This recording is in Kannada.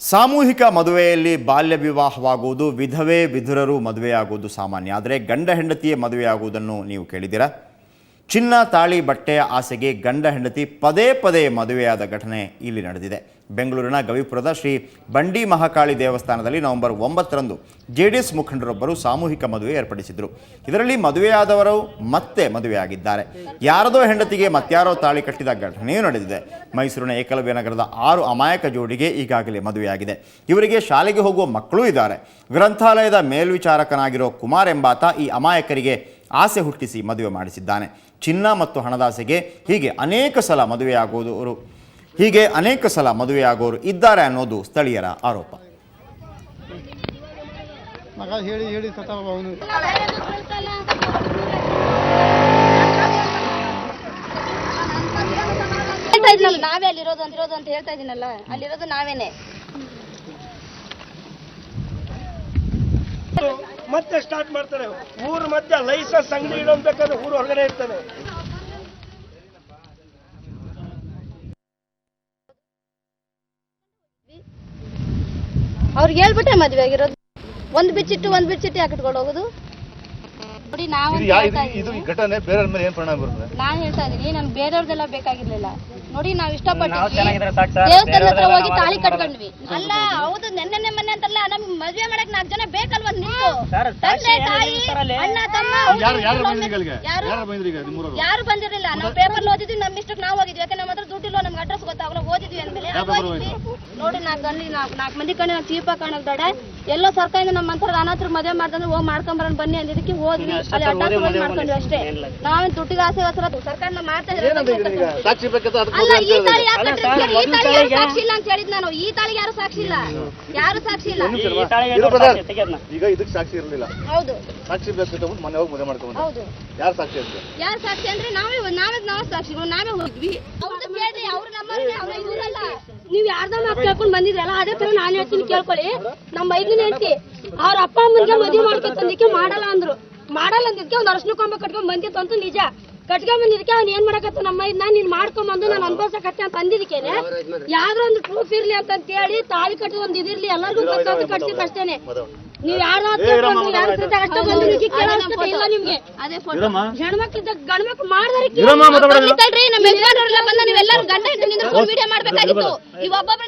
ಸಾಮೂಹಿಕ ಮದುವೆಯಲ್ಲಿ ಬಾಲ್ಯ ವಿವಾಹವಾಗುವುದು, ವಿಧವೆ ವಿಧುರರು ಮದುವೆಯಾಗುವುದು ಸಾಮಾನ್ಯ. ಆದರೆ ಗಂಡ ಹೆಂಡತಿಯೇ ಮದುವೆಯಾಗುವುದನ್ನು ನೀವು ಕೇಳಿದ್ದೀರಾ? ಚಿನ್ನ ತಾಳಿ ಬಟ್ಟೆಯ ಆಸೆಗೆ ಗಂಡ ಹೆಂಡತಿ ಪದೇ ಪದೇ ಮದುವೆಯಾದ ಘಟನೆ ಇಲ್ಲಿ ನಡೆದಿದೆ. ಬೆಂಗಳೂರಿನ ಗವಿಪುರದ ಶ್ರೀ ಬಂಡಿ ಮಹಾಕಾಳಿ ದೇವಸ್ಥಾನದಲ್ಲಿ ನವೆಂಬರ್ 9ರಂದು ಜೆಡಿಎಸ್ ಮುಖಂಡರೊಬ್ಬರು ಸಾಮೂಹಿಕ ಮದುವೆ ಏರ್ಪಡಿಸಿದರು. ಇದರಲ್ಲಿ ಮದುವೆಯಾದವರು ಮತ್ತೆ ಮದುವೆಯಾಗಿದ್ದಾರೆ. ಯಾರದೋ ಹೆಂಡತಿಗೆ ಮತ್ಯಾರೋ ತಾಳಿ ಕಟ್ಟಿದ ಘಟನೆಯೂ ನಡೆದಿದೆ. ಮೈಸೂರಿನ ಏಕಲವ್ಯ ನಗರದ 6 ಅಮಾಯಕ ಜೋಡಿಗೆ ಈಗಾಗಲೇ ಮದುವೆಯಾಗಿದೆ. ಇವರಿಗೆ ಶಾಲೆಗೆ ಹೋಗುವ ಮಕ್ಕಳೂ ಇದ್ದಾರೆ. ಗ್ರಂಥಾಲಯದ ಮೇಲ್ವಿಚಾರಕನಾಗಿರೋ ಕುಮಾರ್ ಎಂಬಾತ ಈ ಅಮಾಯಕರಿಗೆ ಆಸೆ ಹುಟ್ಟಿಸಿ ಮದುವೆ ಮಾಡಿಸಿದ್ದಾನೆ. ಚಿನ್ನ ಮತ್ತು ಹಣದಾಸೆಗೆ ಹೀಗೆ ಅನೇಕ ಸಲ ಮದುವೆಯಾಗೋರು ಇದ್ದಾರೆ ಅನ್ನೋದು ಸ್ಥಳೀಯರ ಆರೋಪ. ನಾವೇ ಅಲ್ಲಿರೋದು ಅಂತ ಹೇಳ್ತಾ ಇದೀನಲ್ಲ, ಅಲ್ಲಿರೋದು ನಾವೇನೆ. ಮತ್ತೆ ಸ್ಟಾರ್ಟ್ ಮಾಡ್ತಾರೆ. ಊರು ಮಧ್ಯೆ ಲೈಸೆನ್ಸ್ ಅಂಗಡಿ ಇಡಬೇಕಾದ್ರೆ ಊರು ಹೊರಗಡೆ ಇರ್ತಾನೆ. ಅವ್ರಿಗೆ ಹೇಳ್ಬಿಟ್ಟೆ ಮದ್ವೆ ಆಗಿರೋದು. ಒಂದ್ ಬಿಚ್ಚಿಟ್ಟು ಯಾಕೆ ಇಟ್ಕೊಂಡು ಹೋಗೋದು? ನೋಡಿ, ನಾವು ನಾನು ಹೇಳ್ತಾ ಇದೀನಿ, ನಮ್ಗೆ ಬೇರೆಯವ್ರದೆಲ್ಲ ಬೇಕಾಗಿರ್ಲಿಲ್ಲ. ನೋಡಿ, ನಾವ್ ಇಷ್ಟಪಟ್ಟಿದ್ವಿ, ದೇವಸ್ಥಾನದ ಹತ್ರ ಹೋಗಿ ತಾಳಿ ಕಟ್ಕೊಂಡ್ವಿ. ಅಲ್ಲ, ಹೌದು, ನೆನ್ನೆ ಮೊನ್ನೆ ಅಂತಲ್ಲ, ನಮ್ಗೆ ಮದ್ವೆ ಮಾಡಕ್ 4 ಜನ ಬೇಕಲ್ವ? ನೀವು ತಂದೆ ತಾಯಿ ಅಣ್ಣ ತಮ್ಮ ಯಾರು ಬಂದಿರಲಿಲ್ಲ. ನಾವು ಪೇಪರ್ ಓದಿದ್ವಿ, ನಮ್ ಇಷ್ಟಕ್ಕೆ ನಾವು ಹೋಗಿದ್ವಿ. ಯಾಕೆ ನಮ್ಮ ಹತ್ರ ದುಡ್ಡಿಲ್ಲ, ನಮ್ಗೆ ಅಡ್ರೆಸ್ ಗೊತ್ತಾಗಲ್ಲ, ಓದಿದ್ವಿ ಅಂದ್ಮೇಲೆ ನೋಡಿ 4 ಮಂದಿ ಕಣ್ಣು ನಾವು ಚೀಪ ಕಾಣಕ್ ಬೇಡ. ಎಲ್ಲೋ ಸರ್ಕಾರದಿಂದ ನಮ್ಮ ಅಂತರ ಅನಾಥರು ಮದುವೆ ಮಾಡ್ದಂದ್ರೆ ಹೋಗಿ ಮಾಡ್ಕೊಂಬರೋಣ ಬನ್ನಿ ಅಂದಿದ್ದಕ್ಕೆ ಹೋದ್ವಿ. ಅಲ್ಲಿ ಅಡ್ಡ ಮಾಡ್ಕೊಂಡ್ವಿ ಅಷ್ಟೇ. ನಾವೇನ್ ದುಡ್ಡಿಗೆ ಆಸೆ ಸರ್ಕಾರ ಮಾಡ್ತಾ ಇದ್ರೆ ಈ ತಾಳಿ ಸಾಕ್ಷಿ ಇಲ್ಲ ಅಂತ ಹೇಳಿದ್ ನಾನು. ಈ ತಾಳಿಗೆ ಯಾರು ಸಾಕ್ಷಿ ಇಲ್ಲ, ಈಗ ಇದಕ್ಕೆ ಸಾಕ್ಷಿ ಇರಲಿಲ್ಲ. ಹೌದು, ಸಾಕ್ಷಿ ಬೇಕು. ಮನೆ ಹೋಗಿ ಮದುವೆ ಮಾಡ್ಕೊಂಡು ಹೌದು. ಯಾರು ಸಾಕ್ಷಿ ಅಂದ್ರೆ ನಾವೇ ಸಾಕ್ಷಿಗಳು, ನಾವೇ ಹೋಗಿದ್ವಿ. ಅವ್ರು ನಮ್ಮಲ್ಲ, ನೀವ್ ಯಾರ್ದ ಮಾತು ಕೇಳ್ಕೊಂಡ್ ಬಂದಿದ್ರಲ್ಲ, ಅದೇ ತರ ನಾನು ಹೇಳ್ತೀನಿ, ಕೇಳ್ಕೊಳ್ಳಿ. ನಮ್ಮ ಮೈದಿನ ಹೇಳ್ತಿ ಅವ್ರ ಅಪ್ಪ ಅಮ್ಮನಿಗೆ ಮದುವೆ ಮಾಡ್ಕೊಂಡಕ್ಕೆ ಮಾಡಲ್ಲ ಅಂದಿದ್ಕೆ ಒಂದ್ ಅರ್ಶನ ಕೊಂಬ ಕಟ್ಕೊಂಡ್ ಬಂದಿತ್ತು ಅಂತ ನಿಜ. ಕಟ್ಕೊಂಡ್ ಬಂದಿದ್ಕೆ ಅವ್ನು ಏನ್ ಮಾಡಕತ್ತ ನಮ್ಮ ಇದನ್ನ ನೀನ್ ಮಾಡ್ಕೊಂಬಂದು ನಾನು ಅನ್ಭವಿಸಕತ್ತೆ ಅಂತ ಅಂದಿದ್ಕೇನೆ ಯಾವ್ದೋ ಒಂದು ಪ್ರೂಫ್ ಇರ್ಲಿ ಅಂತ ಹೇಳಿ ತಾಳಿ ಕಟ್ಟದ ಒಂದ್ ಇದಿರ್ಲಿ, ಎಲ್ಲರಿಗೂ ಗೊತ್ತಾಗ ಕಟ್ಸಿಕ್ ಅಷ್ಟೇನೆ. ನೀವ್ ಯಾರು ನಿಮ್ಗೆ ಹೆಣ್ಮಕ್ಳಿದ್ದ ಗಂಡ್ಮಕ್ಳು ಮಾಡಿದ್ರಿ, ನಮ್ಮ ಯಜಮಾನರೆಲ್ಲ ಬಂದ ನೀವೆಲ್ಲರೂ ಗಂಡ ವಿಡಿಯೋ ಮಾಡ್ಬೇಕಾಗಿತ್ತು. ನೀವು ಒಬ್ಬೊಬ್ಬರ